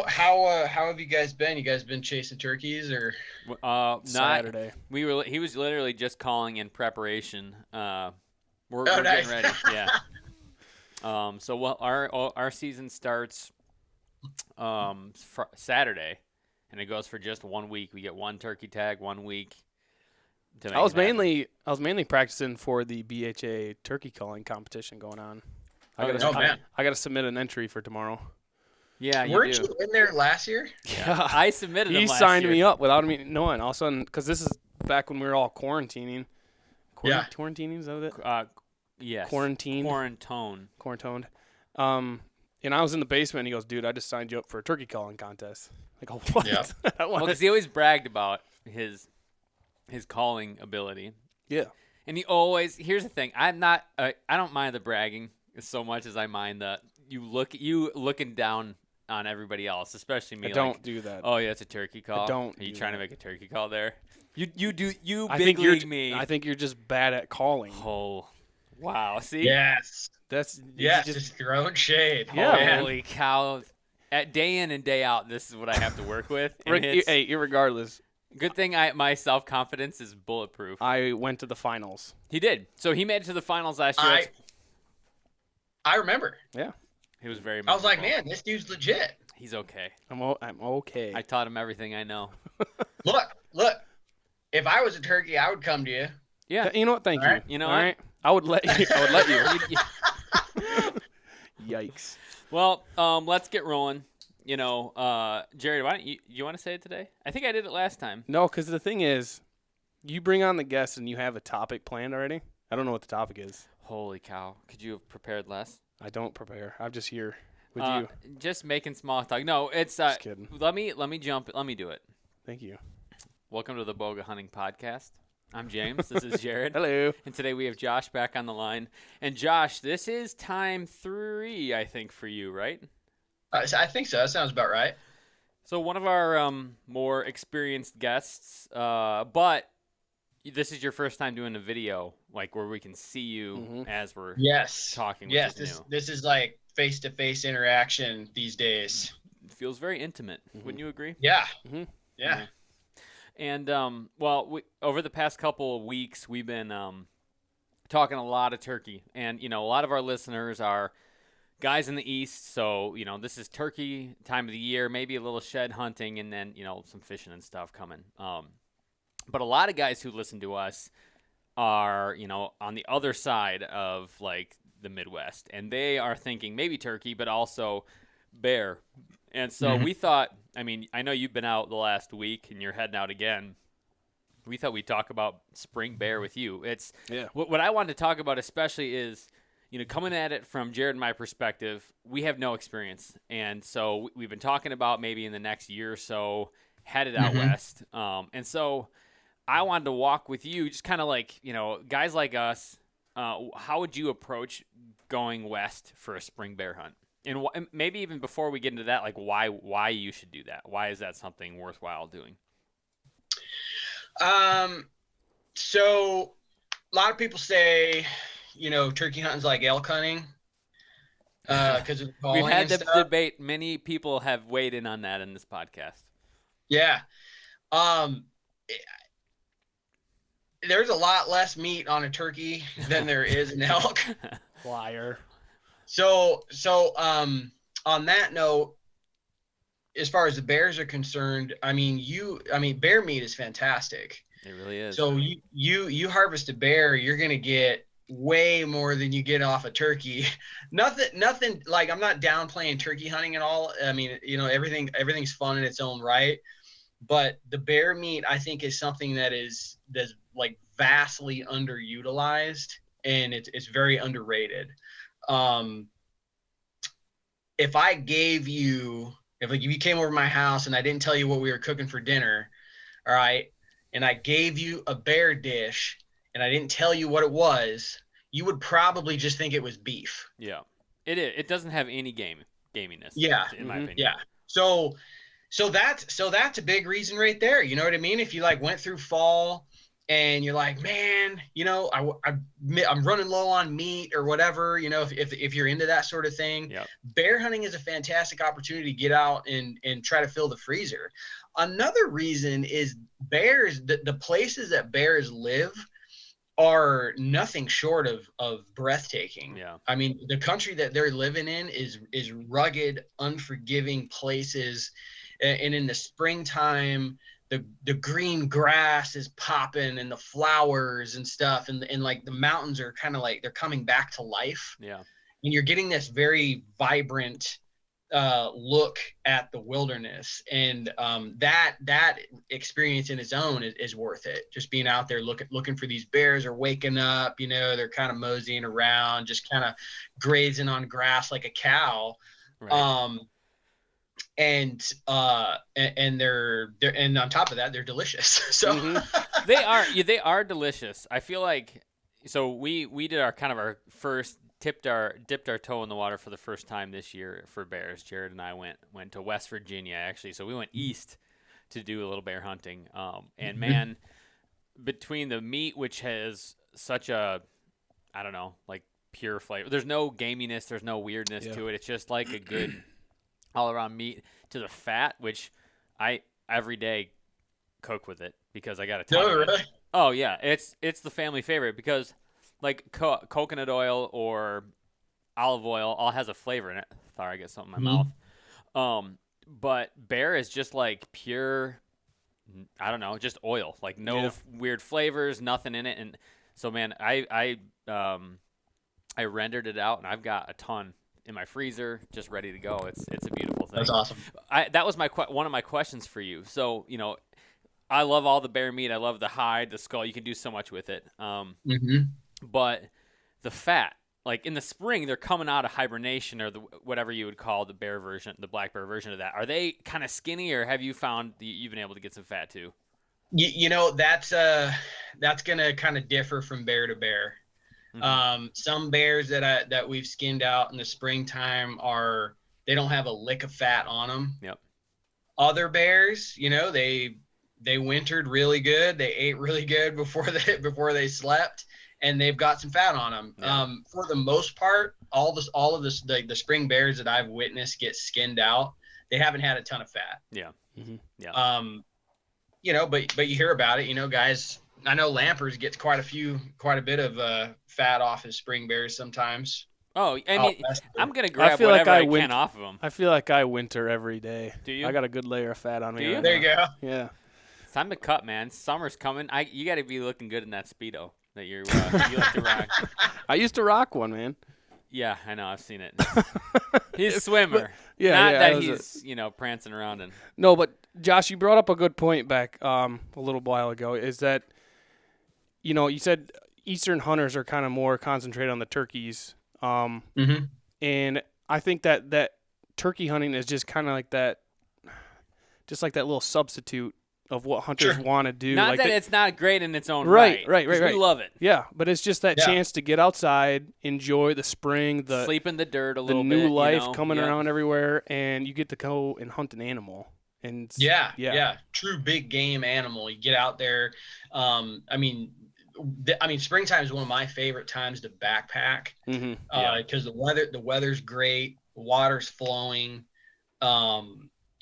how have you guys been? You guys been chasing turkeys or? Not. Saturday. He was literally just calling in preparation. We're Oh, getting nice. ready. Yeah. So our season starts Saturday, and it goes for just 1 week. We get one turkey tag 1 week. I was mainly practicing for the BHA turkey calling competition going on. I gotta submit an entry for tomorrow. Yeah, Weren't you in there last year? Yeah, I submitted. He signed me up without me knowing. All of a sudden, because this is back when we were all quarantining. Quarantining, is that it? Yes. Quarantined. And I was in the basement, and he goes, "Dude, I just signed you up for a turkey calling contest." I go, "What?" Yeah. Well, because he always bragged about his calling ability. Yeah. And here's the thing. I don't mind the bragging so much as I mind the you looking down on everybody else, especially me. I don't do that. Oh yeah, it's a turkey call. I don't. Are you trying to make a turkey call there? You big league me. I think you're just bad at calling. Oh, wow. See? Yes. Just throwing shade. Yeah. Holy cow! At day in and day out, this is what I have to work with. Hey, irregardless. Good thing my self-confidence is bulletproof. I went to the finals. He did. So he made it to the finals last year. I remember. Yeah. He was very I was like, man, this dude's legit. He's okay. I'm okay. I taught him everything I know. Look. If I was a turkey, I would come to you. Yeah. You know what? Thank you. Right. You know All what? right. I would let you. Yikes. Well, let's get rolling. Jared, why don't you want to say it today? I think I did it last time. No, because the thing is, you bring on the guests and you have a topic planned already. I don't know what the topic is. Holy cow. Could you have prepared less? I don't prepare. I'm just here with you. Just making small talk. No, it's just kidding. Let me jump. Let me do it. Thank you. Welcome to the Bowga Hunting Podcast. I'm James. This is Jared. Hello. And today we have Josh back on the line. And Josh, this is time 3, I think, for you, right? I think so. That sounds about right. So one of our more experienced guests, but this is your first time doing a video, like where we can see you as we're talking. Yes, new. This is like face-to-face interaction these days. It feels very intimate. Wouldn't you agree? Yeah. Mm-hmm. Yeah. And over the past couple of weeks, we've been talking a lot of turkey, and a lot of our listeners are guys in the East, so this is turkey time of the year, maybe a little shed hunting, and then some fishing and stuff coming. But a lot of guys who listen to us are on the other side of like the Midwest, and they are thinking maybe turkey, but also bear. And so we thought, I know you've been out the last week and you're heading out again. We thought we'd talk about spring bear with you. What I wanted to talk about especially is, coming at it from Jared and my perspective, we have no experience. And so we've been talking about maybe in the next year or so headed out west. And so I wanted to walk with you, just kind of like, guys like us, how would you approach going west for a spring bear hunt? And maybe even before we get into that, like why you should do that? Why is that something worthwhile doing? So a lot of people say, turkey hunting's like elk hunting. Because of the calling. We've had the stuff. debate. Many people have weighed in on that in this podcast. Yeah. There's a lot less meat on a turkey than there is an elk. Liar. So on that note, as far as the bears are concerned, bear meat is fantastic. It really is. So you harvest a bear, you're gonna get way more than you get off a turkey. Nothing like, I'm not downplaying turkey hunting at all. Everything's fun in its own right. But the bear meat, I think, is something that's like vastly underutilized, and it's very underrated. If you came over to my house and I didn't tell you what we were cooking for dinner, all right, and I gave you a bear dish and I didn't tell you what it was, you would probably just think it was beef. Yeah, it is. It doesn't have any gaminess. Yeah, in my opinion. Yeah. So that's a big reason right there. You know what I mean? If you like went through fall and you're like, man, I'm running low on meat or whatever, if you're into that sort of thing. Yep. Bear hunting is a fantastic opportunity to get out and try to fill the freezer. Another reason is bears, the places that bears live are nothing short of breathtaking. Yeah. I mean, the country that they're living in is rugged, unforgiving places. And in the springtime, the green grass is popping and the flowers and stuff. And like the mountains are kind of like they're coming back to life. Yeah. And you're getting this very vibrant look at the wilderness, and that experience in its own is worth it. Just being out there looking for these bears are waking up, they're kind of moseying around, just kind of grazing on grass like a cow. Right. And they're and on top of that they're delicious. So they are delicious. I feel like so we did our first dipped our toe in the water for the first time this year for bears. Jared and I went to West Virginia actually, so we went east to do a little bear hunting. And man, between the meat, which has such a, I don't know, like pure flavor. There's no gaminess, there's no weirdness to it. It's just like a good all around meat, to the fat, which I every day cook with it because I got a ton of it. Really? Oh yeah, it's the family favorite because like coconut oil or olive oil all has a flavor in it. Sorry, I get something in my mouth. But bear is just like pure, I don't know, just oil. Like no weird flavors, nothing in it. And so man, I rendered it out and I've got a ton in my freezer just ready to go. It's a beautiful thing. That's awesome. That was one of my questions for you. So, I love all the bear meat. I love the hide, the skull. You can do so much with it. But the fat, like in the spring, they're coming out of hibernation or whatever you would call the bear version, the black bear version of that. Are they kind of skinny, or have you found you've been able to get some fat too? That's going to kind of differ from bear to bear. Some bears that we've skinned out in the springtime they don't have a lick of fat on them. Yep. Other bears, they wintered really good. They ate really good before they slept, and they've got some fat on them. Yeah. For the most part, all of this, the spring bears that I've witnessed get skinned out, they haven't had a ton of fat. Yeah. Yeah. But you hear about it, guys. I know Lampers gets quite a bit of fat off his spring bears sometimes. Oh, I mean, I'm gonna grab whatever I can off of them. I feel like I winter every day. Do you? I got a good layer of fat on me. Do you? There you go. Yeah. It's time to cut, man. Summer's coming. You got to be looking good in that Speedo that you like to rock. I used to rock one, man. Yeah, I know. I've seen it. He's a swimmer. Not that he's prancing around and. No, but Josh, you brought up a good point back a little while ago. Is that you said Eastern hunters are kind of more concentrated on the turkeys. And I think that turkey hunting is just kind of like that, just like that little substitute of what hunters want to do. Not like that it's not great in its own right. We love it. Yeah, but it's just that chance to get outside, enjoy the spring, sleep in the dirt a little bit, the new life coming around everywhere, and you get to go and hunt an animal. And true big game animal. You get out there. Springtime is one of my favorite times to backpack because the weather's great, the water's flowing,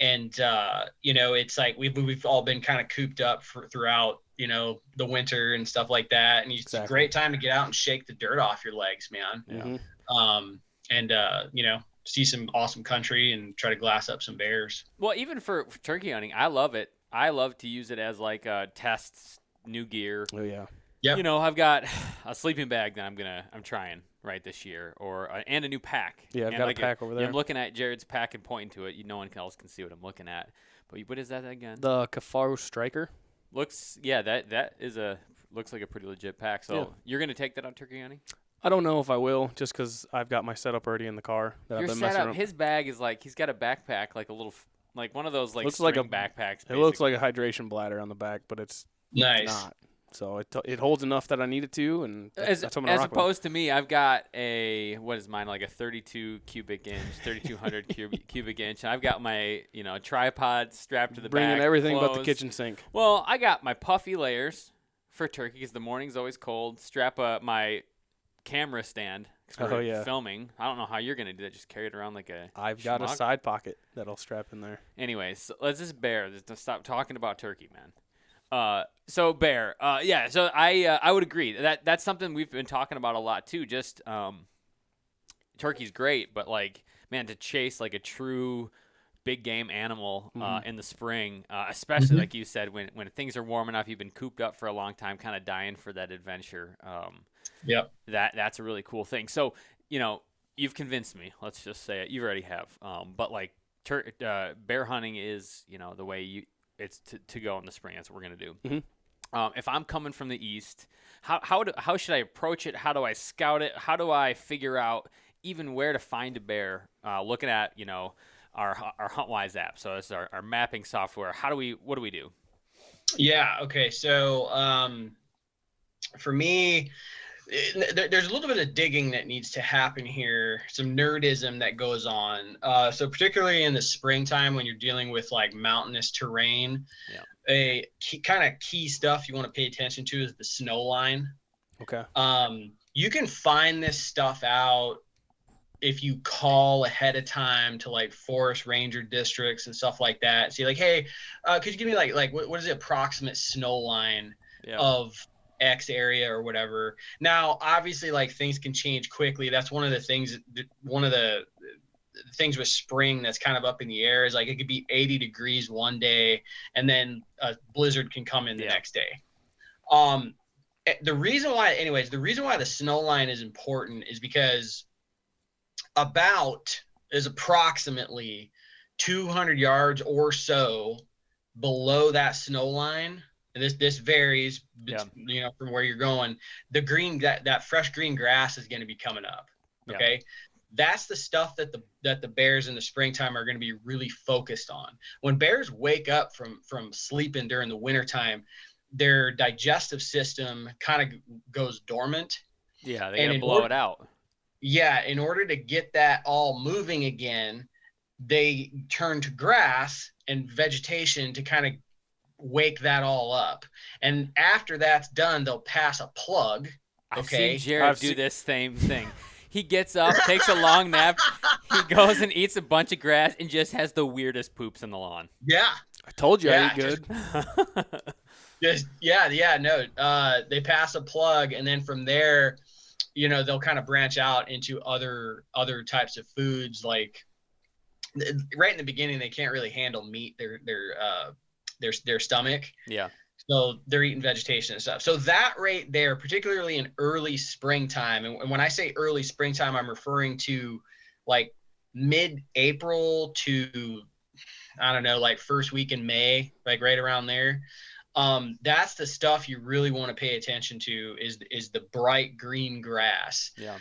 it's like we've all been kind of cooped up throughout the winter and stuff like that, and it's a great time to get out and shake the dirt off your legs, man. See some awesome country and try to glass up some bears. Well, even for turkey hunting, I love it. I love to use it as like a test new gear. Oh yeah. Yeah. I've got a sleeping bag that I'm trying right this year, and a new pack. Yeah, I've got a pack over there. I'm looking at Jared's pack and pointing to it. No one else can see what I'm looking at. But what is that again? The Kafaru Striker. Looks like a pretty legit pack. So you're gonna take that on turkey hunting? I don't know if I will, just because I've got my setup already in the car. His bag is like he's got a backpack, like a little, like one of those like string backpacks. Basically. It looks like a hydration bladder on the back, but it's not. So it holds enough that I need it to, and that's what I'm gonna rock opposed to me, I've got what is mine, like a 32 cubic inch, 3200 cubic inch. And I've got my tripod strapped to the back. Bringing everything clothes. But the kitchen sink. Well, I got my puffy layers for turkey because the morning's always cold. Strap my camera stand because we're filming. I don't know how you're going to do that. Just carry it around like a I've got a side pocket that'll strap in there. Anyways, so let's just bear. Let's stop talking about turkey, man. So bear. Yeah, so I would agree. That's something we've been talking about a lot too. Just turkey's great, but like, man, to chase like a true big game animal in the spring, especially like you said, when things are warm enough, you've been cooped up for a long time, kind of dying for that adventure. Yep. That's a really cool thing. So, you've convinced me. Let's just say it. You already have. But like bear hunting is, the way it's to go in the spring. That's what we're gonna do. Mm-hmm. If I'm coming from the east, how should I approach it? How do I scout it? How do I figure out even where to find a bear? Looking at our HuntWise app. So it's our mapping software. What do we do? Yeah. Okay. So for me, there's a little bit of digging that needs to happen here. Some nerdism that goes on. So particularly in the springtime when you're dealing with like mountainous terrain, a kind of key stuff you want to pay attention to is the snow line. Okay. You can find this stuff out if you call ahead of time to like forest ranger districts and stuff like that. See, like, hey, could you give me like what is the approximate snow line of X area or whatever? Now, obviously, like things can change quickly. That's one of the things with spring that's kind of up in the air is like it could be 80 degrees one day and then a blizzard can come in the next day. The reason why the snow line is important is because approximately 200 yards or so below that snow line, and this varies from where you're going, the green that fresh green grass is going to be coming up. Okay. That's the stuff that the bears in the springtime are going to be really focused on. When bears wake up from sleeping during the wintertime, their digestive system kind of goes dormant. Yeah, they gotta blow it out. Yeah, in order to get that all moving again, they turn to grass and vegetation to kind of wake that all up. And after that's done, they'll pass a plug. Okay. I've seen Jared do this same thing. He gets up, takes a long nap, he goes and eats a bunch of grass and just has the weirdest poops in the lawn. Yeah. I told you I eat good. They pass a plug, and then from there, they'll kind of branch out into other types of foods. Like right in the beginning, they can't really handle meat. Their stomach. Yeah. So they're eating vegetation and stuff. So that right there, particularly in early springtime, and when I say early springtime, I'm referring to like mid-April to, I don't know, like first week in May, like right around there. That's the stuff you really want to pay attention to is the bright green grass. Yeah.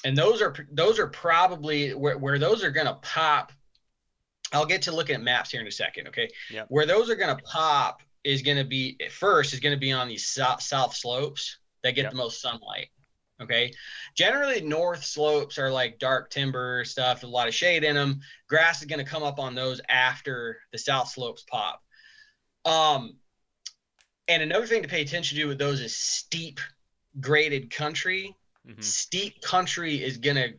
And those are probably where those are going to pop. I'll get to looking at maps here in a second. Okay. Yeah. Where those are going to pop is going to be on these south slopes that get the most sunlight. Okay. Generally north slopes are like dark timber stuff, a lot of shade in them. Grass is going to come up on those after the south slopes pop. And another thing to pay attention to with those is steep graded country. Mm-hmm. Steep country is going to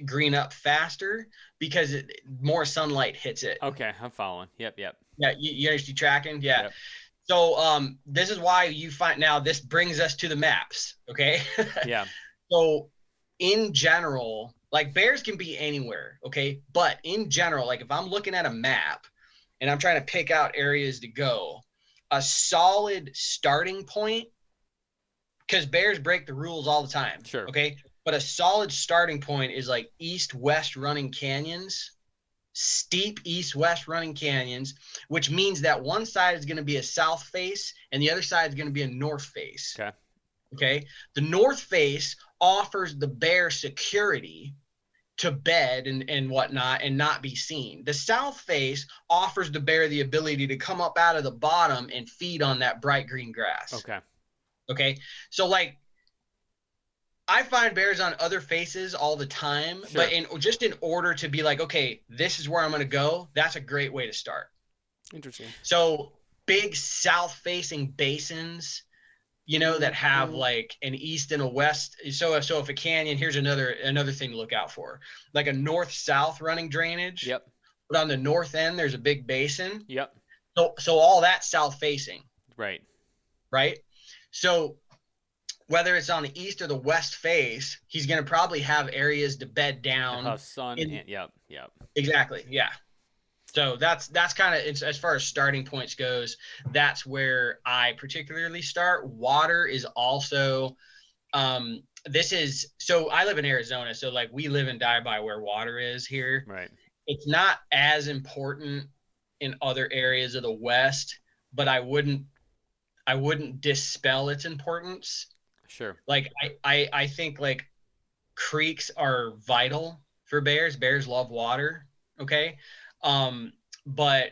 green up faster because more sunlight hits it. Okay, I'm following. Yep. Yeah, you understand tracking? Yeah. Yep. So this is why you find now this brings us to the maps, okay? Yeah. So in general, like bears can be anywhere, okay? But in general, like if I'm looking at a map and I'm trying to pick out areas to go, a solid starting point, because bears break the rules all the time. Sure. Okay. But a solid starting point is like east-west running canyons, steep east-west running canyons, which means that one side is going to be a south face and the other side is going to be a north face. Okay. Okay. The north face offers the bear security to bed and whatnot and not be seen. The south face offers the bear the ability to come up out of the bottom and feed on that bright green grass. Okay. Okay. So like I find bears on other faces all the time, sure. But in order to be like, okay, this is where I'm going to go. That's a great way to start. Interesting. So big south-facing basins, you know, that have like an east and a west. So if a canyon, here's another thing to look out for, like a north-south running drainage. Yep. But on the north end, there's a big basin. Yep. So all that's south-facing. Right. Right. So whether it's on the east or the west face, he's going to probably have areas to bed down. Sun. Yep. Exactly. Yeah. So that's kind of, as far as starting points goes, that's where I particularly start. Water is also, so I live in Arizona. So like we live and die by where water is here. Right. It's not as important in other areas of the West, but I wouldn't dispel its importance. Sure. Like I think like creeks are vital for bears. Bears love water. Okay. But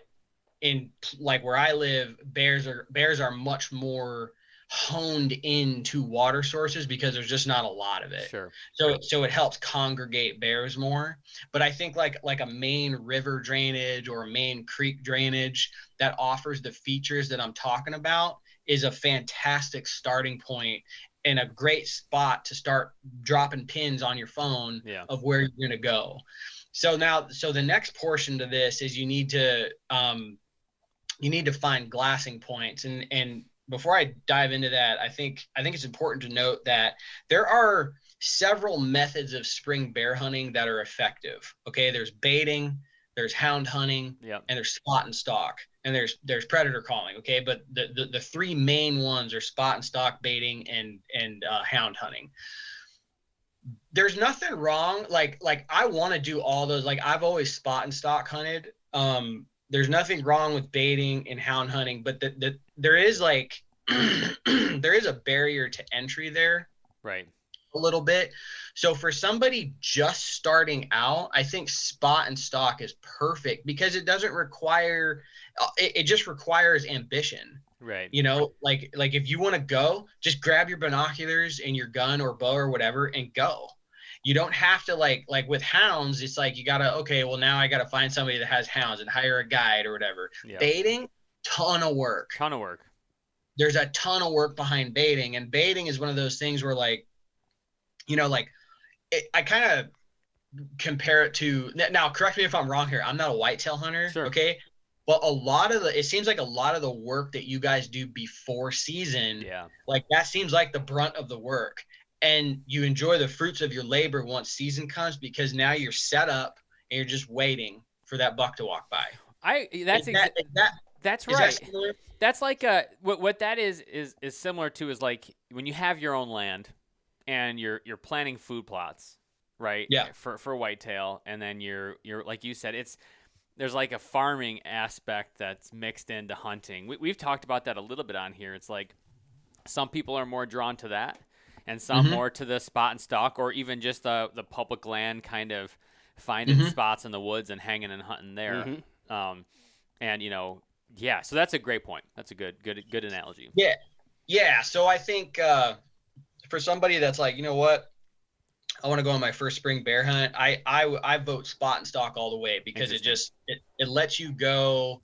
in like where I live, bears are much more honed into water sources because there's just not a lot of it. Sure. So it helps congregate bears more. But I think like a main river drainage or a main creek drainage that offers the features that I'm talking about is a fantastic starting point and a great spot to start dropping pins on your phone of where you're going to go. So the next portion to this is you need to find glassing points. And before I dive into that, I think it's important to note that there are several methods of spring bear hunting that are effective. Okay, there's baiting, there's hound hunting, and there's spot and stalk, and there's predator calling. Okay, but the three main ones are spot and stalk, baiting, and hound hunting. There's nothing wrong. Like I want to do all those. Like I've always spot and stalk hunted. There's nothing wrong with baiting and hound hunting, but there is like there is a barrier to entry there. Right. A little bit. So for somebody just starting out, I think spot and stalk is perfect because it doesn't require, it just requires ambition. Right. You know, like if you want to go, just grab your binoculars and your gun or bow or whatever and go. You don't have to like with hounds, it's like you gotta, okay, well now I gotta find somebody that has hounds and hire a guide or whatever. Baiting, ton of work. There's a ton of work behind baiting, and baiting is one of those things where like, you know, like I kind of compare it to, now correct me if I'm wrong here, I'm not a whitetail hunter. Sure. Okay. But it seems like a lot of the work that you guys do before season, like that seems like the brunt of the work. And you enjoy the fruits of your labor once season comes because now you're set up and you're just waiting for that buck to walk by. That's right. That's like what that is similar to is like when you have your own land and you're planting food plots, right? Yeah. For whitetail, and then you're like you said, there's like a farming aspect that's mixed into hunting. We've talked about that a little bit on here. It's like some people are more drawn to that, and some more to the spot and stalk, or even just the public land, kind of finding spots in the woods and hanging and hunting there. And you know, so that's a great point. That's a good analogy. Yeah. So I think for somebody that's like, you know what, I want to go on my first spring bear hunt, I vote spot and stalk all the way because it lets you go,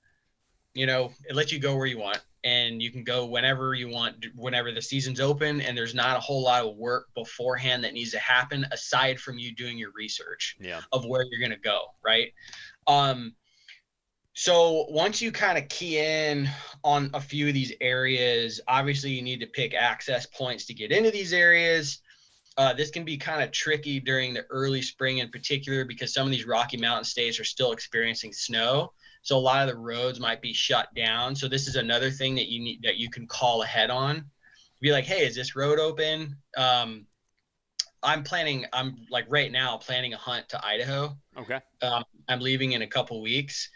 you know, it lets you go where you want. And you can go whenever you want, whenever the season's open, and there's not a whole lot of work beforehand that needs to happen aside from you doing your research of where you're going to go, right? So once you kind of key in on a few of these areas, obviously you need to pick access points to get into these areas. This can be kind of tricky during the early spring in particular because some of these Rocky Mountain states are still experiencing snow. So a lot of the roads might be shut down. So this is another thing that you can call ahead on. Be like, hey, is this road open? I'm like right now planning a hunt to Idaho. Okay. I'm leaving in a couple weeks.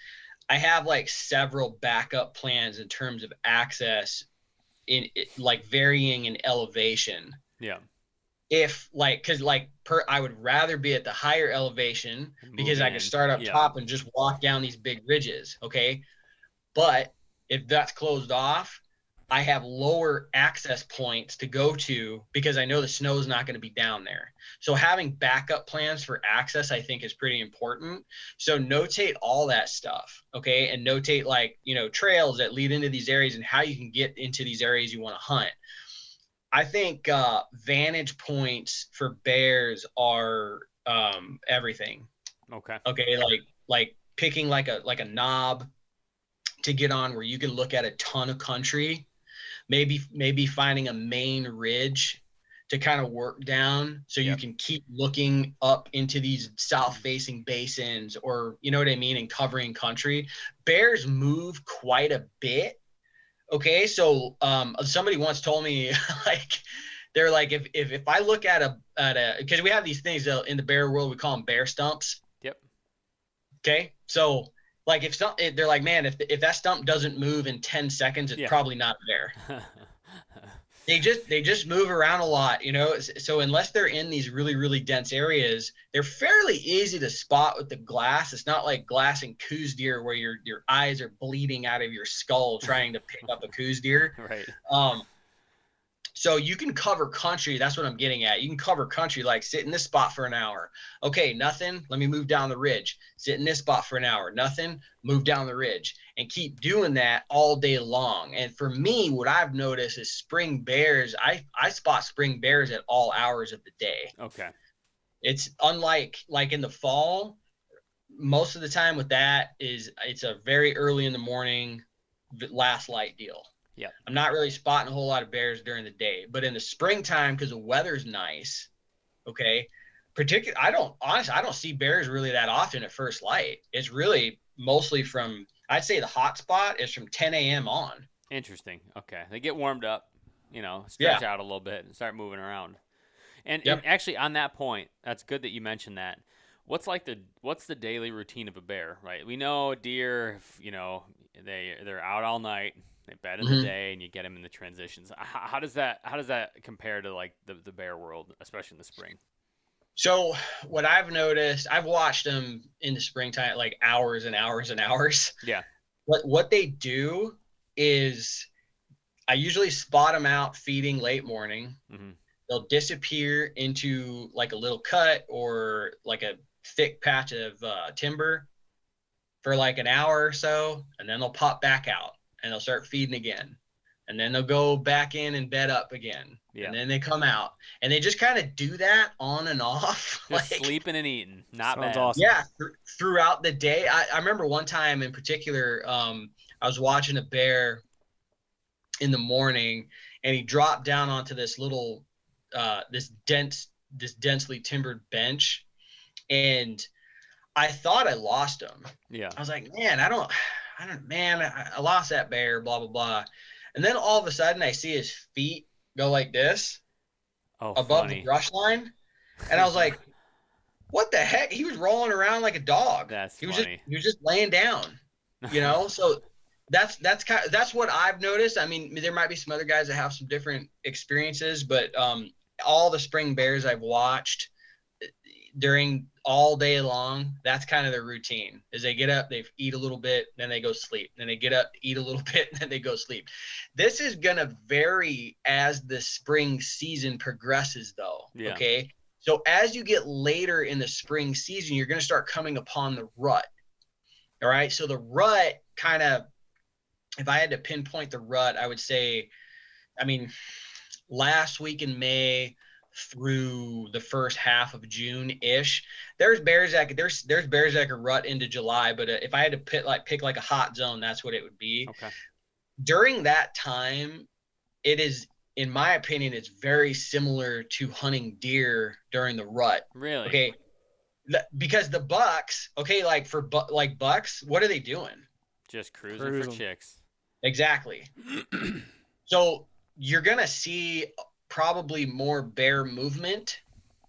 I have like several backup plans in terms of access in like varying in elevation. Yeah. If like, cause like I would rather be at the higher elevation because I could start up top and just walk down these big ridges. Okay. But if that's closed off, I have lower access points to go to because I know the snow is not going to be down there. So having backup plans for access, I think, is pretty important. So notate all that stuff, okay? And notate, like, trails that lead into these areas and how you can get into these areas you want to hunt. I think vantage points for bears are everything. Okay. Okay, like picking like a knob to get on where you can look at a ton of country. Maybe finding a main ridge to kind of work down so you can keep looking up into these south-facing basins, or you know what I mean, and covering country. Bears move quite a bit. Okay, so somebody once told me like they're like if I look at a because we have these things in the bear world, we call them bear stumps. Yep. Okay, so like they're like, man, if that stump doesn't move in 10 seconds, it's probably not there. They just move around a lot, so unless they're in these really, really dense areas, they're fairly easy to spot with the glass. It's not like glassing coos deer where your eyes are bleeding out of your skull trying to pick up a coos deer. Right. So you can cover country. That's what I'm getting at. You can cover country, like sit in this spot for an hour. Okay, nothing. Let me move down the ridge. Sit in this spot for an hour. Nothing. Move down the ridge, and keep doing that all day long. And for me, what I've noticed is spring bears. I spot spring bears at all hours of the day. Okay. It's unlike like in the fall. Most of the time with that it's a very early in the morning, last light deal. Yeah. I'm not really spotting a whole lot of bears during the day, but in the springtime, because the weather's nice, okay, I don't see bears really that often at first light. It's really mostly from, I'd say the hot spot is from 10 a.m. on. Interesting. Okay. They get warmed up, stretch out a little bit and start moving around. And actually on that point, that's good that you mentioned that. What's the daily routine of a bear, right? We know deer, they're out all night. They bed in the day, and you get them in the transitions. How does that compare to like the bear world, especially in the spring? So what I've noticed, I've watched them in the springtime, like hours and hours and hours. Yeah. What they do is I usually spot them out feeding late morning. Mm-hmm. They'll disappear into like a little cut or like a thick patch of timber for like an hour or so, and then they'll pop back out. And they'll start feeding again. And then they'll go back in and bed up again. Yeah. And then they come out. And they just kind of do that on and off. Just like, sleeping and eating. Not bad. Awesome. Yeah, throughout the day. I remember one time in particular, I was watching a bear in the morning, and he dropped down onto this little, this densely timbered bench. And I thought I lost him. Yeah. I was like, man, I lost that bear, blah, blah, blah. And then all of a sudden I see his feet go like this above the brush line. And I was like, what the heck? He was rolling around like a dog. He was just laying down, So that's what I've noticed. I mean, there might be some other guys that have some different experiences, but all the spring bears I've watched during all day long, that's kind of their routine. Is they get up, they eat a little bit, then they go sleep. Then they get up, eat a little bit, and then they go sleep. This is going to vary as the spring season progresses, though. Yeah. Okay. So as you get later in the spring season, you're going to start coming upon the rut. All right. So the rut kind of, if I had to pinpoint the rut, I would say, last week in May through the first half of June-ish, there's bears that could rut into July, but if I had to pick like a hot zone, that's what it would be. Okay. During that time, it is, in my opinion, it's very similar to hunting deer during the rut. Really? Okay. Because the bucks, okay, like for bucks, what are they doing? Just cruising for chicks. Exactly. So you're gonna see probably more bear movement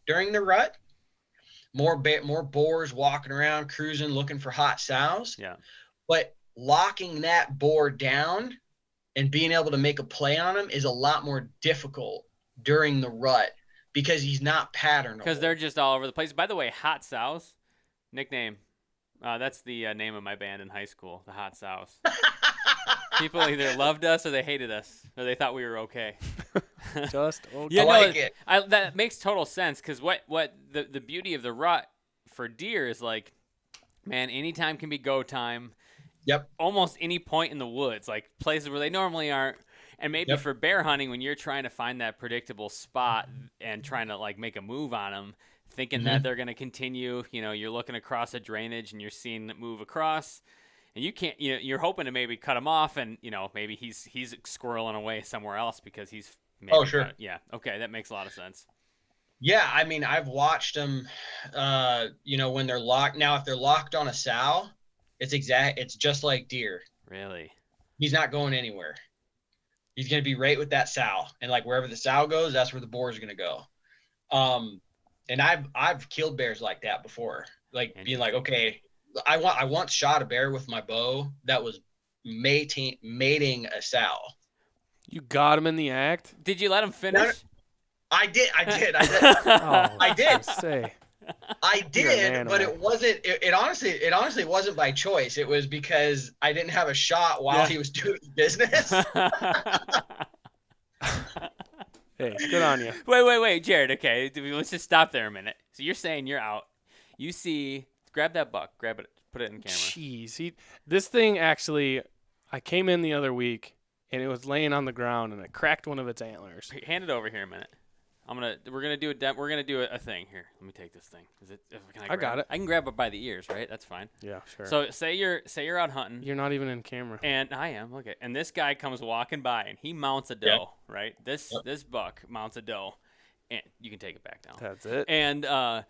during the rut, more boars walking around, cruising, looking for hot sows. Yeah. But locking that boar down and being able to make a play on him is a lot more difficult during the rut because he's not patternable. Because they're just all over the place. By the way, Hot Sows, nickname. That's the name of my band in high school, the Hot Sows. People either loved us or they hated us, or they thought we were okay. Just okay. Yeah, I like it. That makes total sense because what the beauty of the rut for deer is like, man, anytime can be go time. Yep. Almost any point in the woods, like places where they normally aren't. And maybe for bear hunting, when you're trying to find that predictable spot and trying to like make a move on them, thinking that they're going to continue, you're looking across a drainage and you're seeing it move across, and you can't, you're hoping to maybe cut him off, and maybe he's squirreling away somewhere else because he's maybe sure. Yeah, okay, that makes a lot of sense. Yeah, I mean, I've watched them, when they're locked. Now, if they're locked on a sow, it's just like deer. Really? He's not going anywhere. He's going to be right with that sow, and like wherever the sow goes, that's where the boar is going to go. And I've killed bears like that before, like being like, okay, I once shot a bear with my bow that was mating a sow. You got him in the act? Did you let him finish? No, I did. Oh, I did. Say. I did, but it wasn't. It honestly wasn't by choice. It was because I didn't have a shot while he was doing his business. Hey, good on you. Wait, Jared. Okay, let's just stop there a minute. So you're saying you're out. You see, grab that buck, grab it, put it in camera. Jeez, this thing actually, I came in the other week and it was laying on the ground and it cracked one of its antlers. Hand it over here a minute. We're gonna do a thing here. Let me take this thing. I got it. I can grab it by the ears, right? That's fine. Yeah, sure. So say you're out hunting. You're not even in camera. And I am. Look at. And this guy comes walking by and he mounts a doe, right? This buck mounts a doe, and you can take it back now. That's it. And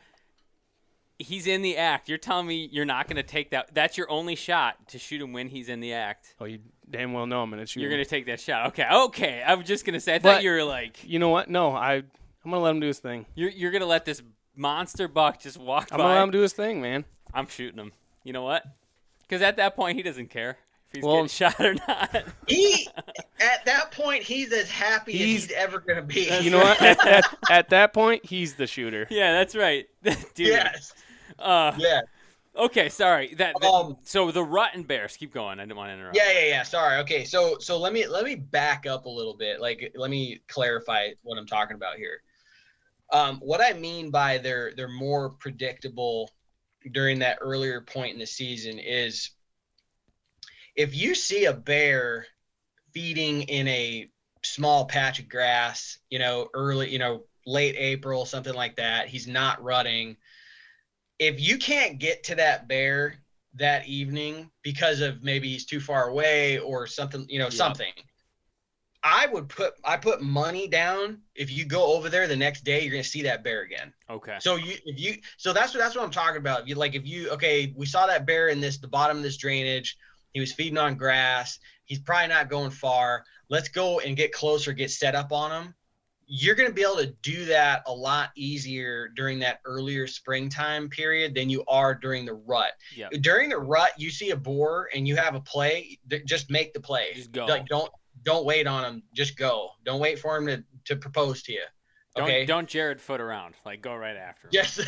he's in the act. You're telling me you're not gonna take that? That's your only shot to shoot him when he's in the act. Oh, you damn well know I'm gonna shoot. You're him. gonna take that shot. Okay. I was just gonna say. I thought you were like. You know what? No, I'm going to let him do his thing. You're going to let this monster buck just walk by? I'm going to let him do his thing, man. I'm shooting him. You know what? Because at that point, he doesn't care if he's getting shot or not. At that point, he's as happy as he's ever going to be. You know what? At that point, he's the shooter. Yeah, that's right. Dude. Yes. Yeah. Okay, sorry. So the Rutting Bears, keep going. I didn't want to interrupt. Yeah. Sorry. Okay, so let me back up a little bit. Like, let me clarify what I'm talking about here. What I mean by they're more predictable during that earlier point in the season is if you see a bear feeding in a small patch of grass, early, late April, something like that, he's not rutting. If you can't get to that bear that evening because of maybe he's too far away or something, something, I put money down. If you go over there the next day, you're going to see that bear again. Okay. So that's what I'm talking about. We saw that bear in the bottom of this drainage. He was feeding on grass. He's probably not going far. Let's go and get closer, get set up on him. You're going to be able to do that a lot easier during that earlier springtime period than you are during the rut. Yeah. During the rut, you see a boar and you have a play, just make the play. Just go. Like, don't wait on him. Just go. Don't wait for him to propose to you. Okay. Don't Jared foot around. Like, go right after him. Yes.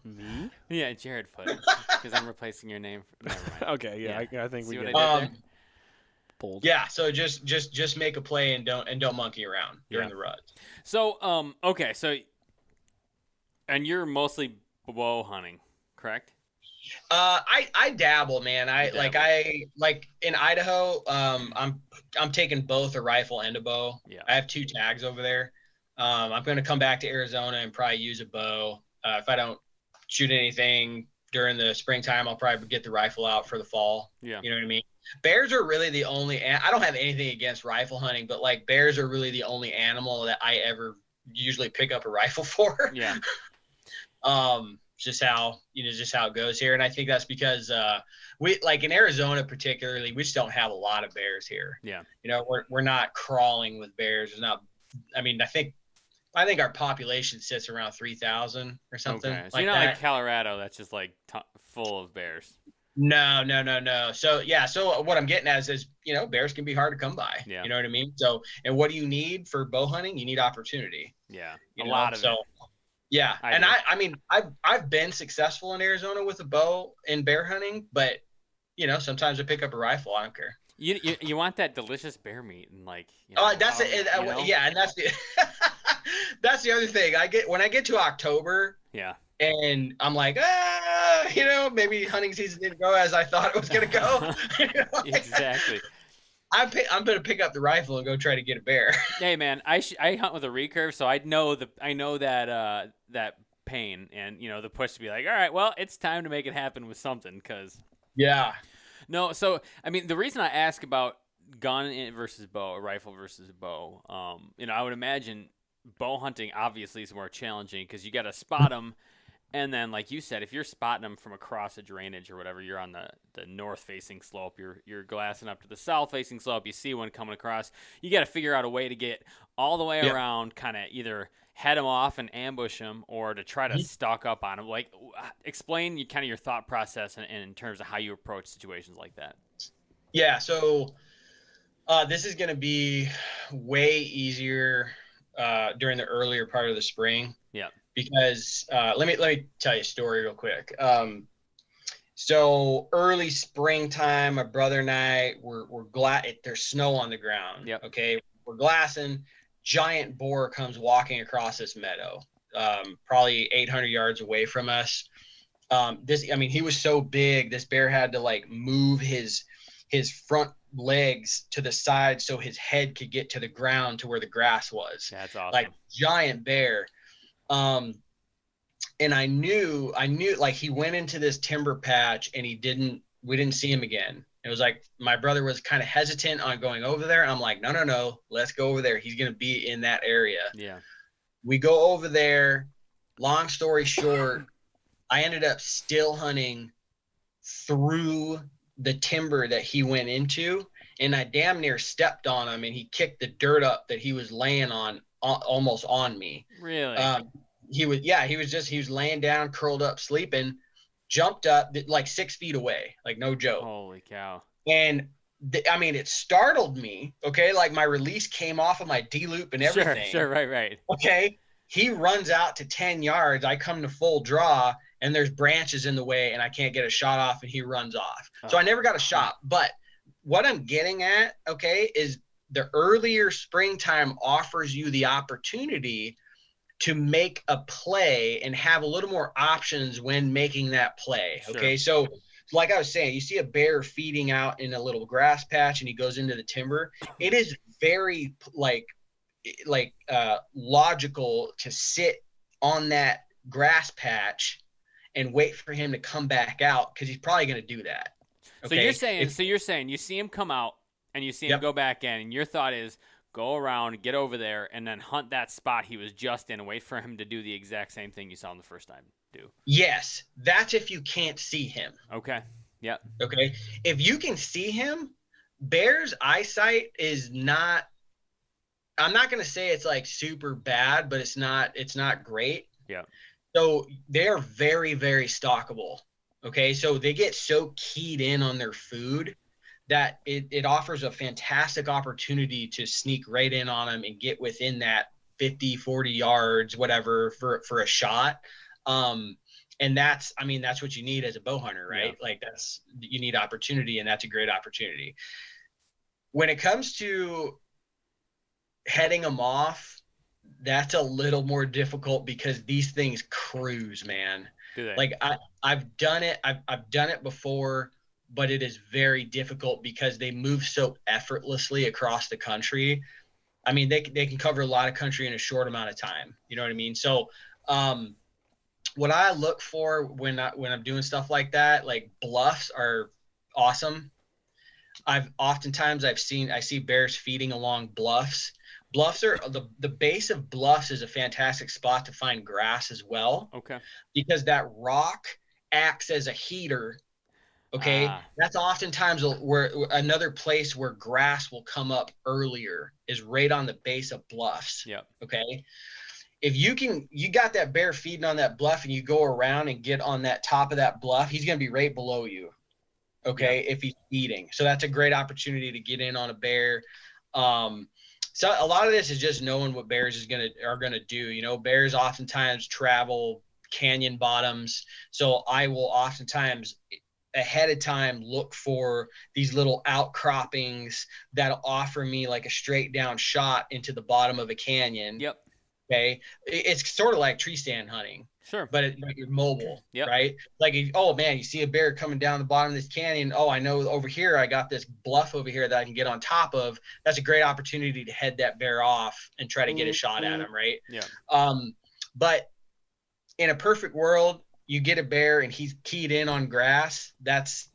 Me? Yeah, Jared foot. Because I'm replacing your name. Never mind. Okay. Yeah. I think See we what get I did there? bold. Yeah. So just make a play and don't monkey around during the rut. So okay. So, and you're mostly bow hunting, correct? I dabble, man. I in Idaho. I'm taking both a rifle and a bow. Yeah. I have 2 tags over there. I'm going to come back to Arizona and probably use a bow. If I don't shoot anything during the springtime, I'll probably get the rifle out for the fall. Yeah. You know what I mean? Bears are really the only. I don't have anything against rifle hunting, but like bears are really the only animal that I ever usually pick up a rifle for. Yeah. Just how it goes here. And I think that's because we, like in Arizona particularly, we just don't have a lot of bears here. Yeah. We're not crawling with bears. There's not. I mean, I think our population sits around 3,000 or something. Okay. So like you're not that. like Colorado, that's just like full of bears. No. So what I'm getting at is bears can be hard to come by. Yeah. You know what I mean? So, and what do you need for bow hunting? You need opportunity. Yeah. A lot of it. Yeah. I've been successful in Arizona with a bow in bear hunting, but sometimes I pick up a rifle. I don't care. You want that delicious bear meat and That's it. Yeah, and that's the that's the other thing. When I get to October. Yeah. And I'm like, maybe hunting season didn't go as I thought it was gonna go. Exactly. I'm gonna pick up the rifle and go try to get a bear. Hey man, I hunt with a recurve, so I know that pain and the push to be like, all right, well, it's time to make it happen with something, because Yeah. No, so I mean, the reason I ask about gun versus bow, or rifle versus bow, I would imagine bow hunting obviously is more challenging because you got to spot them. And then, like you said, if you're spotting them from across a drainage or whatever, you're on the north-facing slope, you're glassing up to the south-facing slope, you see one coming across, you got to figure out a way to get all the way around, kind of either head them off and ambush them, or to try to stalk up on them. Like, explain kind of your thought process in terms of how you approach situations like that. Yeah, so this is going to be way easier during the earlier part of the spring. Yeah. Because let me tell you a story real quick. So early springtime, my brother and I we're glad there's snow on the ground. Yep. Okay, we're glassing. Giant boar comes walking across this meadow, probably 800 yards away from us. He was so big. This bear had to move his front legs to the side so his head could get to the ground to where the grass was. That's awesome. Like, giant bear. And I knew he went into this timber patch and we didn't see him again. It was like my brother was kind of hesitant on going over there. I'm like, no, let's go over there. He's going to be in that area. Yeah. We go over there. Long story short, I ended up still hunting through the timber that he went into, and I damn near stepped on him, and he kicked the dirt up that he was laying on almost on me. Really? He was laying down, curled up, sleeping, jumped up like 6 feet away, like no joke. Holy cow. And it startled me. Okay. Like, my release came off of my D-loop and everything. Sure. Right. Okay. He runs out to 10 yards. I come to full draw and there's branches in the way and I can't get a shot off, and he runs off. So I never got a shot. But what I'm getting at, okay, is the earlier springtime offers you the opportunity to make a play and have a little more options when making that play. Okay. Sure. So like I was saying, you see a bear feeding out in a little grass patch and he goes into the timber. It is very logical to sit on that grass patch and wait for him to come back out, because he's probably going to do that. Okay? So you're saying you see him come out and you see him go back in, and your thought is go around, get over there, and then hunt that spot he was just in and wait for him to do the exact same thing you saw him the first time do. Yes. That's if you can't see him. Okay. Yep. Okay. If you can see him, bear's eyesight is not, I'm not going to say it's like super bad, but it's not great. Yeah. So they're very, very stalkable. Okay. So they get so keyed in on their food that it offers a fantastic opportunity to sneak right in on them and get within that 50, 40 yards, whatever, for a shot. And that's what you need as a bow hunter, right? Yeah. Like, you need opportunity, and that's a great opportunity. When it comes to heading them off, that's a little more difficult because these things cruise, man. Do they? Like, I've done it. I've done it before, but it is very difficult because they move so effortlessly across the country. I mean, they can cover a lot of country in a short amount of time. You know what I mean? So, what I look for when I'm doing stuff like that, like, bluffs are awesome. I see bears feeding along bluffs. Bluffs are the base of bluffs is a fantastic spot to find grass as well. Okay. Because that rock acts as a heater. Okay. That's oftentimes where another place where grass will come up earlier is right on the base of bluffs. Yep. Okay. If you got that bear feeding on that bluff and you go around and get on that top of that bluff, he's going to be right below you. Okay. Yep. If he's feeding. So that's a great opportunity to get in on a bear. So a lot of this is just knowing what bears are going to do. You know, bears oftentimes travel canyon bottoms. So I will oftentimes ahead of time look for these little outcroppings that'll offer me like a straight down shot into the bottom of a canyon. Yep. Okay. It's sort of like tree stand hunting. Sure. But you're mobile, yep. right? Like, oh man, you see a bear coming down the bottom of this canyon. Oh, I know over here, I got this bluff over here that I can get on top of. That's a great opportunity to head that bear off and try to get a shot at him, right? Yeah. But in a perfect world, you get a bear and he's keyed in on grass. That's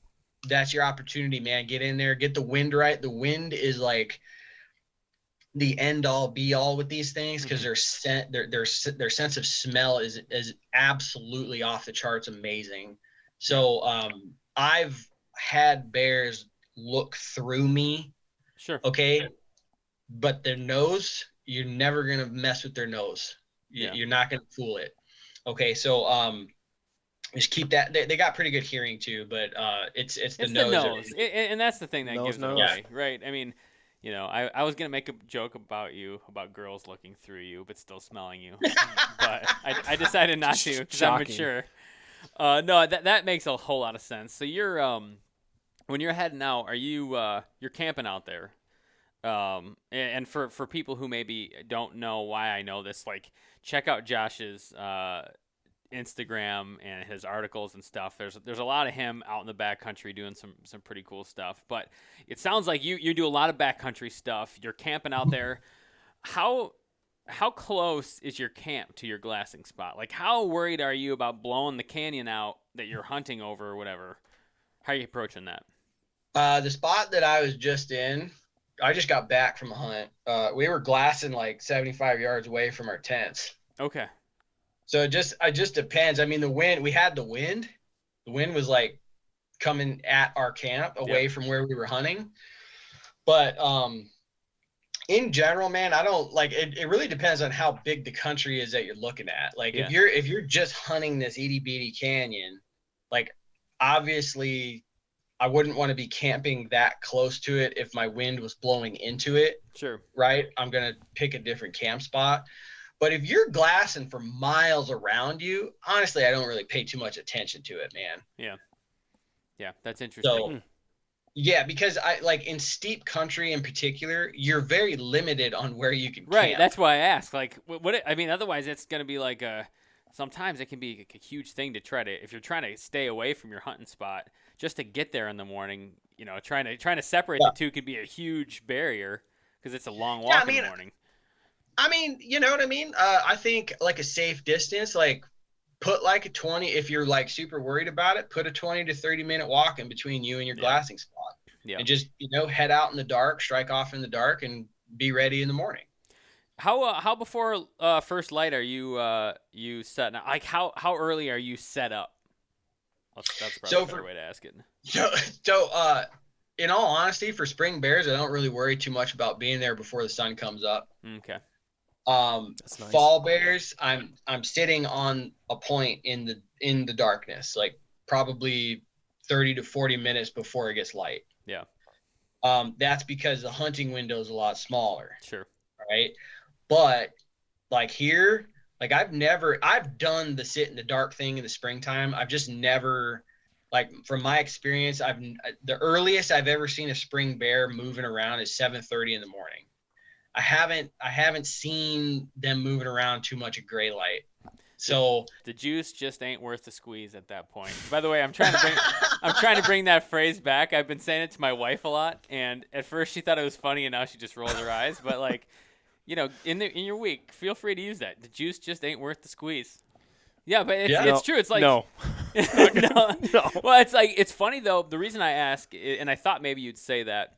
your opportunity, man. Get in there, get the wind right. The wind is like the end all be all with these things because their sense of smell is absolutely off the charts amazing. So I've had bears look through me. Sure. Okay. But their nose, you're never going to mess with their nose. You're not going to fool it. Okay. So just keep that. They got pretty good hearing too, but it's the nose. And that's the thing that gives it away, yeah. right? I mean, you know, I was going to make a joke about girls looking through you, but still smelling you. But I decided not to because I'm mature. No, that makes a whole lot of sense. So you're, when you're heading out, are you, you're camping out there? And for people who maybe don't know why I know this, like check out Josh's, Instagram and his articles and stuff. There's a lot of him out in the backcountry doing some pretty cool stuff. But it sounds like you do a lot of backcountry stuff. You're camping out there. How close is your camp to your glassing spot? Like how worried are you about blowing the canyon out that you're hunting over or whatever? How are you approaching that? The spot that I was just in, I just got back from a hunt. We were glassing like 75 yards away from our tents. Okay. So it just depends. I mean, the wind, we had the wind. The wind was like coming at our camp away from where we were hunting. But in general, man, I don't like it. It really depends on how big the country is that you're looking at. Like if you're just hunting this itty bitty canyon, like obviously I wouldn't want to be camping that close to it if my wind was blowing into it. Sure. Right. I'm going to pick a different camp spot. But if you're glassing for miles around you, honestly, I don't really pay too much attention to it, man. Yeah. Yeah, that's interesting. So, yeah, because I like in steep country in particular, you're very limited on where you can camp. Right, that's why I asked. Like, I mean, otherwise it's going to be like sometimes it can be a huge thing to try to, if you're trying to stay away from your hunting spot, just to get there in the morning, you know, trying to separate the two could be a huge barrier because it's a long walk in the morning. I mean, you know what I mean? I think like a safe distance, like put like a 20, if you're like super worried about it, put a 20 to 30 minute walk in between you and your glassing spot. Yeah. And just, you know, head out in the dark, strike off in the dark and be ready in the morning. How before first light are you setting up? Like how early are you set up? That's probably a better way to ask it. So in all honesty, for spring bears, I don't really worry too much about being there before the sun comes up. Okay. That's nice. Fall bears, I'm sitting on a point in the darkness, like probably 30 to 40 minutes before it gets light. Yeah. That's because the hunting window is a lot smaller. Sure. Right. But like here, like I've done the sit in the dark thing in the springtime. I've just never, like from my experience, the earliest I've ever seen a spring bear moving around is 7:30 in the morning. I haven't seen them moving around too much at gray light. So the juice just ain't worth the squeeze at that point. By the way, I'm trying to bring that phrase back. I've been saying it to my wife a lot, and at first she thought it was funny, and now she just rolls her eyes. But like, you know, in your week, feel free to use that. The juice just ain't worth the squeeze. Yeah, but it's true. It's like no. No. Well, it's like it's funny though. The reason I ask, and I thought maybe you'd say that.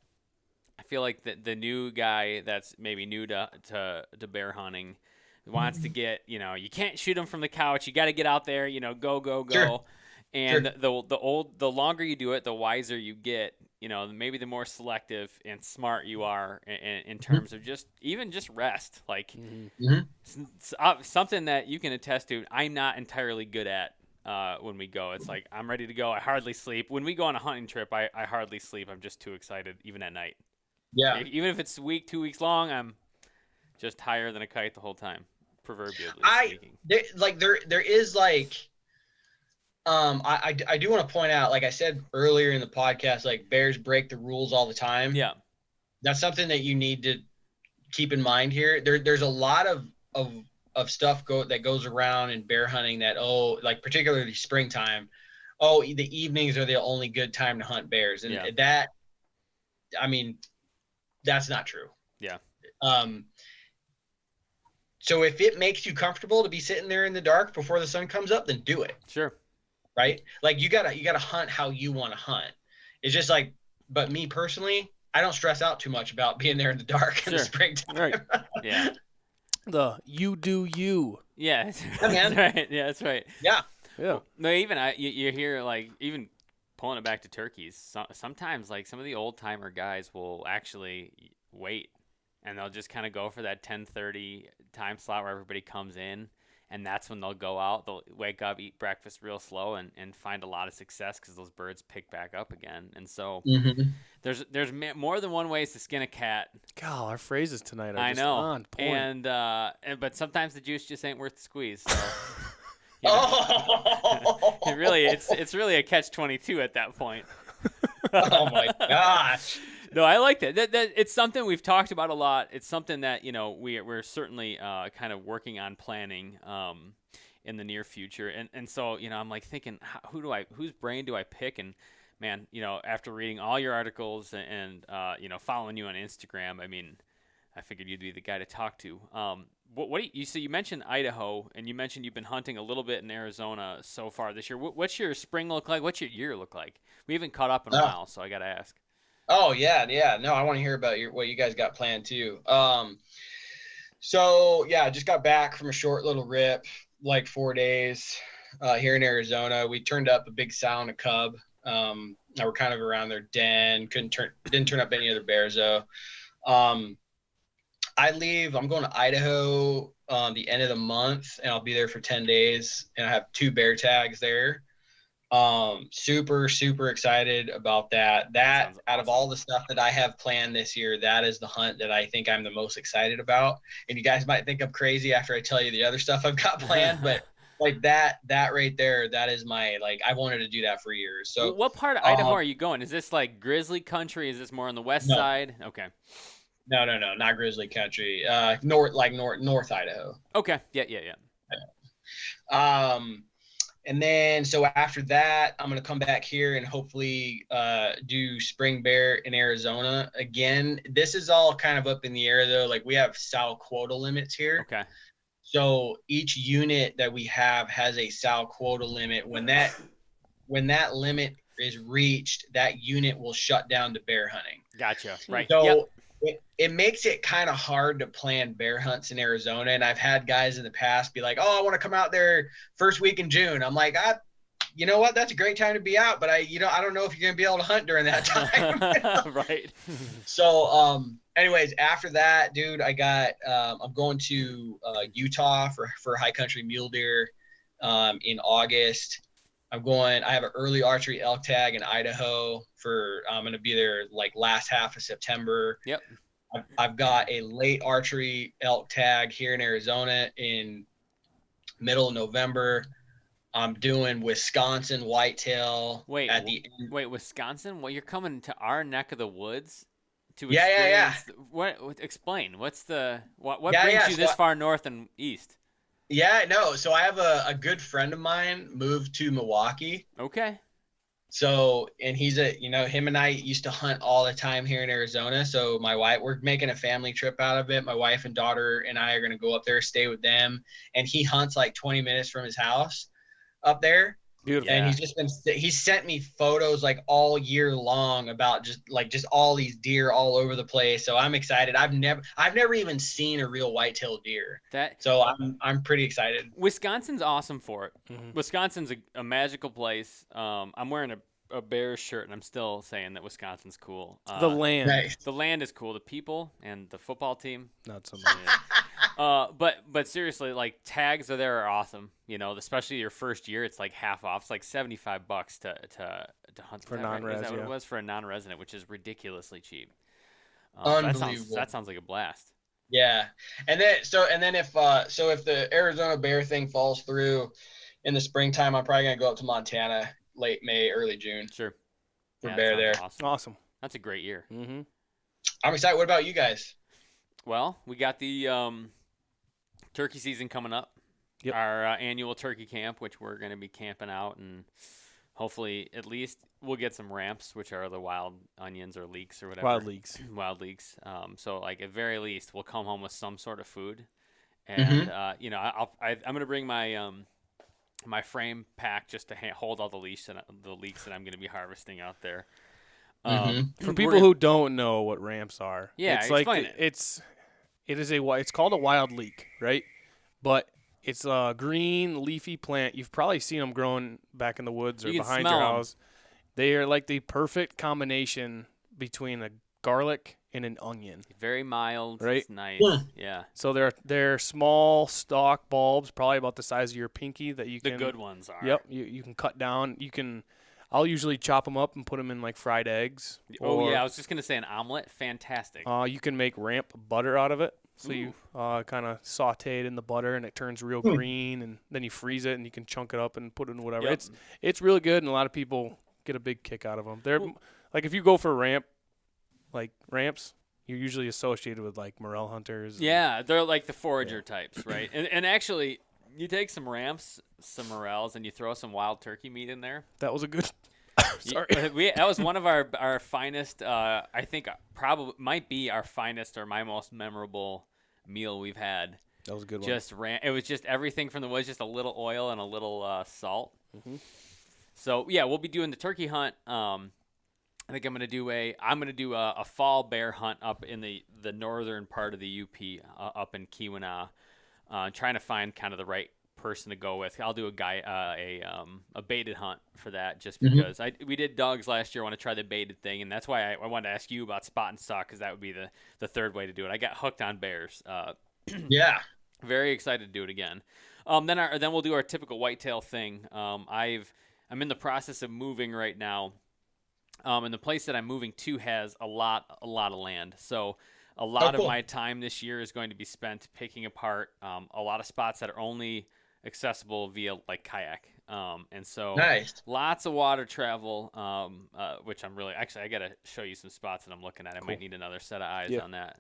I feel like the new guy that's maybe new to bear hunting wants to get, you know, you can't shoot them from the couch. You got to get out there, you know, go. Sure. And the longer you do it, the wiser you get, you know, maybe the more selective and smart you are in terms of just rest. Like something that you can attest to, I'm not entirely good at when we go. It's like, I'm ready to go. I hardly sleep. When we go on a hunting trip, I hardly sleep. I'm just too excited, even at night. Yeah. Even if it's a week, 2 weeks long, I'm just higher than a kite the whole time, proverbially speaking. There is like I do want to point out, like I said earlier in the podcast, like bears break the rules all the time. Yeah. That's something that you need to keep in mind here. There's a lot of stuff that goes around in bear hunting that, like particularly springtime. Oh, the evenings are the only good time to hunt bears, and that, I mean, that's not true. Yeah. So if it makes you comfortable to be sitting there in the dark before the sun comes up, then do it. Sure. Right? Like you gotta hunt how you want to hunt. It's just like, but me personally, I don't stress out too much about being there in the dark in the springtime. Right. Yeah. You do you. Yeah. That's right. Yeah, that's right. Yeah. Yeah. No, even you hear, like, even pulling it back to turkeys. Sometimes, like, some of the old timer guys will actually wait, and they'll just kind of go for that 10:30 time slot where everybody comes in, and that's when they'll go out. They'll wake up, eat breakfast real slow, and find a lot of success because those birds pick back up again. And so there's more than one ways to skin a cat. God, our phrases tonight are I just know. on point. But sometimes the juice just ain't worth the squeeze. So. Oh! it's really a catch-22 at that point. Oh my gosh. No, I like that. That it's something we've talked about a lot. It's something that, we're certainly kind of working on planning in the near future. And so, I'm like thinking, whose brain do I pick? And man, after reading all your articles and following you on Instagram, I mean, I figured you'd be the guy to talk to. What do you so you mentioned Idaho, and you mentioned you've been hunting a little bit in Arizona so far this year. What's your spring look like? What's your year look like? We haven't caught up in a while, so I got to ask. Oh yeah. No, I want to hear about what you guys got planned too. So yeah, I just got back from a short little rip, like 4 days, here in Arizona. We turned up a big sow and a cub. Now we're kind of around their den. Didn't turn up any other bears though. I'm going to Idaho the end of the month, and I'll be there for 10 days, and I have 2 bear tags there. Super excited about that. That out of all the stuff that I have planned this year, that is the hunt that I think I'm the most excited about. And you guys might think I'm crazy after I tell you the other stuff I've got planned, but like that right there, that is my, like, I wanted to do that for years. So what part of Idaho are you going? Is this like grizzly country? Is this more on the west side? Okay. No, not grizzly country. North Idaho. Okay. Yeah. And then so after that, I'm gonna come back here and hopefully do spring bear in Arizona again. This is all kind of up in the air though. Like we have sow quota limits here. Okay. So each unit that we have has a sow quota limit. When that limit is reached, that unit will shut down to bear hunting. Gotcha. Right. So it makes it kind of hard to plan bear hunts in Arizona. And I've had guys in the past be like, oh, I want to come out there first week in June. I'm like, you know what? That's a great time to be out. But I don't know if you're going to be able to hunt during that time. Right. So, anyways, after that, dude, I'm going to Utah for high country mule deer in August. I have an early archery elk tag in Idaho I'm going to be there like last half of September. Yep. I've got a late archery elk tag here in Arizona in middle of November. I'm doing Wisconsin whitetail. Wait, Wisconsin? Well, you're coming to our neck of the woods to experience. Yeah. What? Explain. What brings you this far north and east? Yeah, no. So I have a good friend of mine moved to Milwaukee. Okay. So, and him and I used to hunt all the time here in Arizona. So we're making a family trip out of it. My wife and daughter and I are going to go up there, stay with them. And he hunts like 20 minutes from his house up there. Beautiful. And he's sent me photos like all year long about just all these deer all over the place. So I'm excited. I've never even seen a real white-tailed deer. So I'm pretty excited. Wisconsin's awesome for it. Mm-hmm. Wisconsin's a magical place. I'm wearing a Bears shirt, and I'm still saying that Wisconsin's cool. The land. Nice. The land is cool. The people and the football team. Not so much. But seriously, like tags are awesome. Especially your first year, it's like half off. It's like $75 to hunt for non-res. Is that what it was for a non-resident, which is ridiculously cheap. Unbelievable. That sounds like a blast. Yeah, and then if the Arizona bear thing falls through, in the springtime, I'm probably gonna go up to Montana late May, early June. Sure. For bear there. Awesome. That's a great year. Mm-hmm. I'm excited. What about you guys? Well, we got the turkey season coming up. Yep. Our annual turkey camp, which we're going to be camping out, and hopefully at least we'll get some ramps, which are the wild onions or leeks or whatever. Wild leeks. Wild leeks. So like at very least we'll come home with some sort of food, and you know I'm going to bring my my frame pack just to hold all the leeks that I'm going to be harvesting out there. For people who don't know what ramps are, yeah, it's explain like it. It's called a wild leek, right? But it's a green leafy plant. You've probably seen them growing back in the woods or behind your house. They are like the perfect combination between a garlic and an onion. Very mild, right? It's nice. Yeah. So they're small stalk bulbs, probably about the size of your pinky that you can. The good ones are. Yep, you can cut down. I'll usually chop them up and put them in like fried eggs. Yeah, I was just gonna say an omelet. Fantastic. You can make ramp butter out of it. So you kind of saute it in the butter and it turns real green, and then you freeze it and you can chunk it up and put it in whatever. Yep. It's really good, and a lot of people get a big kick out of them. They're like, if you go for ramps, you're usually associated with like morel hunters. Yeah, they're like the forager types, right? And actually, you take some ramps, some morels, and you throw some wild turkey meat in there. That was a good. Sorry. That was one of our finest. I think probably might be our finest or my most memorable meal we've had. That was a good one. It was just everything from the woods, just a little oil and a little salt. Mm-hmm. So yeah, we'll be doing the turkey hunt. I think I'm gonna do a fall bear hunt up in the northern part of the UP, up in Keweenaw, trying to find kind of the right person to go with. I'll do a baited hunt for that, just because we did dogs last year. I want to try the baited thing, and that's why I wanted to ask you about spot and stock, because that would be the third way to do it. I got hooked on bears. Yeah, very excited to do it again. Then we'll do our typical whitetail thing. I'm in the process of moving right now, and the place that I'm moving to has a lot of land. So a lot of my time this year is going to be spent picking apart a lot of spots that are only accessible via like kayak. And so lots of water travel, which I'm really, actually, I got to show you some spots that I'm looking at. I might need another set of eyes on that.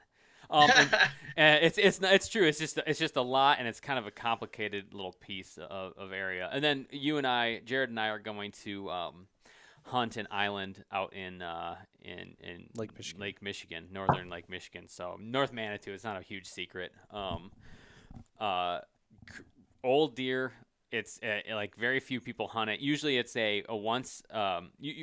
And it's true. It's just a lot, and it's kind of a complicated little piece of area. And then Jared and I are going to hunt an island out in Lake Michigan, northern Lake Michigan. So North Manitou. It's not a huge secret. Old deer. It's like very few people hunt it. Usually it's a once.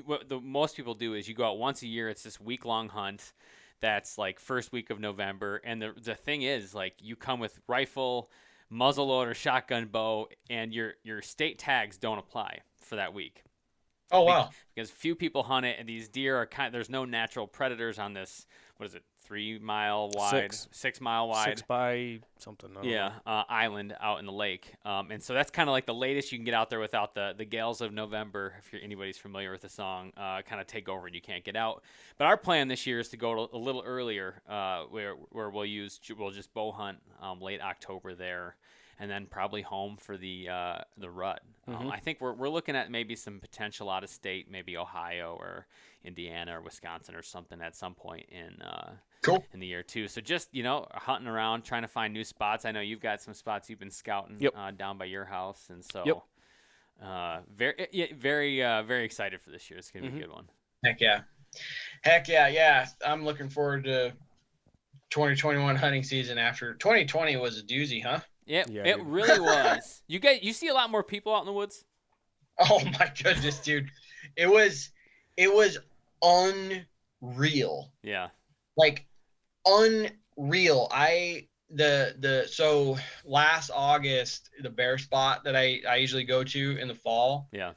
What the most people do is you go out once a year. It's this week-long hunt. That's like first week of November. And the thing is, like, you come with rifle, muzzleloader, shotgun bow, and your state tags don't apply for that week. Oh, wow. Because few people hunt it, and these deer are there's no natural predators on this, what is it, 3 mile wide, 6 mile wide. 6 by something. Island out in the lake. And so that's kind of like the latest you can get out there without the gales of November, if anybody's familiar with the song, kind of take over and you can't get out. But our plan this year is to go a little earlier, where we'll just bow hunt late October there, and then probably home for the rut. I think we're looking at maybe some potential out of state, maybe Ohio or Indiana or Wisconsin or something at some point in the year too. So just hunting around, trying to find new spots. I know you've got some spots you've been scouting down by your house, and so very excited for this year. It's gonna be a good one. Heck yeah! I'm looking forward to 2021 hunting season. After 2020 was a doozy, huh? It really was. You see a lot more people out in the woods? Oh my goodness, dude. It was unreal. Yeah. Like unreal. So last August, the bear spot that I usually go to in the fall. Yeah.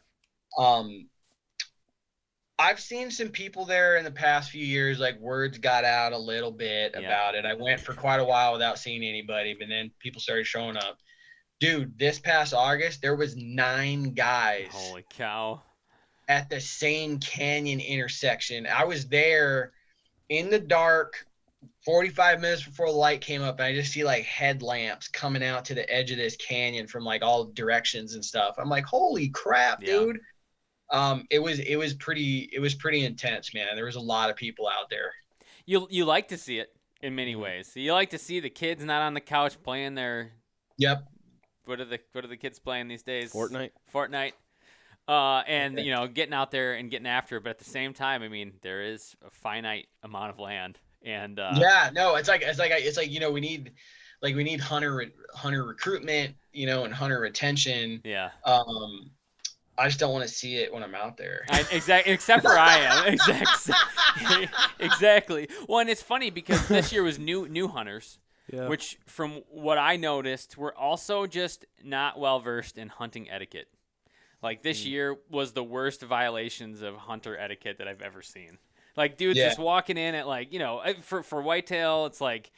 I've seen some people there in the past few years, like words got out a little bit about it. I went for quite a while without seeing anybody, but then people started showing up. Dude, this past August, there was 9 guys. Holy cow. At the same canyon intersection. I was there in the dark 45 minutes before the light came up, and I just see like headlamps coming out to the edge of this canyon from like all directions and stuff. I'm like, holy crap, dude. It was pretty intense, man. There was a lot of people out there. You like to see it in many ways. So you like to see the kids not on the couch playing their. Yep. What are the kids playing these days? Fortnite. And getting out there and getting after it, but at the same time, I mean, there is a finite amount of land, and no, it's like we need hunter recruitment, and hunter retention. Yeah. I just don't want to see it when I'm out there. Exactly, except for I am. Exactly. Well, and it's funny because this year was new hunters, which from what I noticed were also just not well versed in hunting etiquette. Like this year was the worst violations of hunter etiquette that I've ever seen. Like dudes just walking in at like, for whitetail, it's like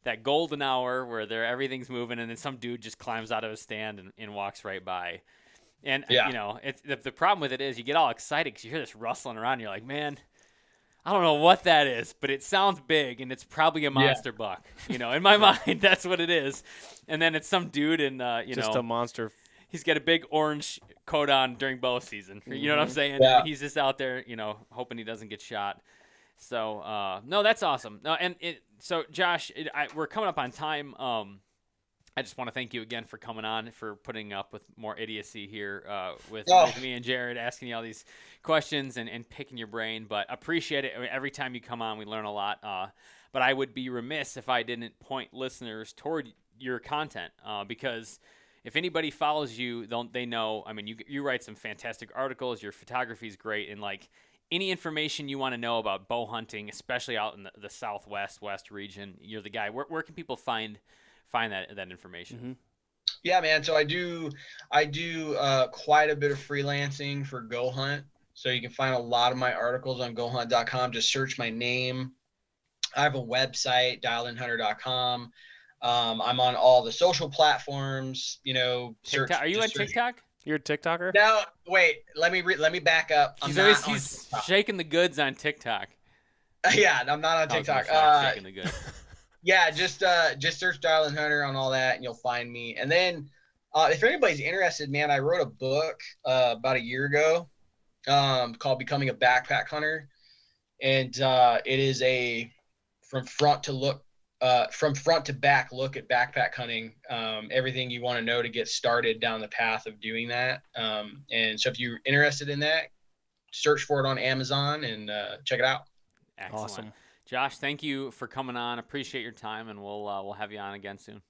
that golden hour where everything's moving, and then some dude just climbs out of his stand and walks right by. And it's the problem with it is you get all excited because you hear this rustling around. And you're like, man, I don't know what that is, but it sounds big, and it's probably a monster buck. In my mind, that's what it is. And then it's some dude in just a monster. He's got a big orange coat on during bow season. You know what I'm saying? Yeah. And he's just out there, hoping he doesn't get shot. So no, that's awesome. No, so Josh, we're coming up on time. I just want to thank you again for coming on, for putting up with more idiocy here with me and Jared, asking you all these questions and picking your brain. But appreciate it. I mean, every time you come on, we learn a lot. But I would be remiss if I didn't point listeners toward your content because if anybody follows you, they know. I mean, you write some fantastic articles. Your photography is great, and like any information you want to know about bow hunting, especially out in the West region, you're the guy. Where can people find that information? Mm-hmm. Yeah, man. So I do quite a bit of freelancing for Go Hunt. So you can find a lot of my articles on GoHunt.com. Just search my name. I have a website, dialedinhunter.com. I'm on all the social platforms. TikTok. Are you on TikTok? You're a TikToker? No, wait. Let me back up. He's shaking the goods on TikTok. Yeah, I'm not on TikTok. Shaking the goods. Yeah, just search Dial and Hunter on all that, and you'll find me. And then, if anybody's interested, man, I wrote a book about a year ago called "Becoming a Backpack Hunter," and it is a from front to back look at backpack hunting. Everything you want to know to get started down the path of doing that. And so, if you're interested in that, search for it on Amazon and check it out. Excellent. Awesome. Josh, thank you for coming on. Appreciate your time, and we'll have you on again soon.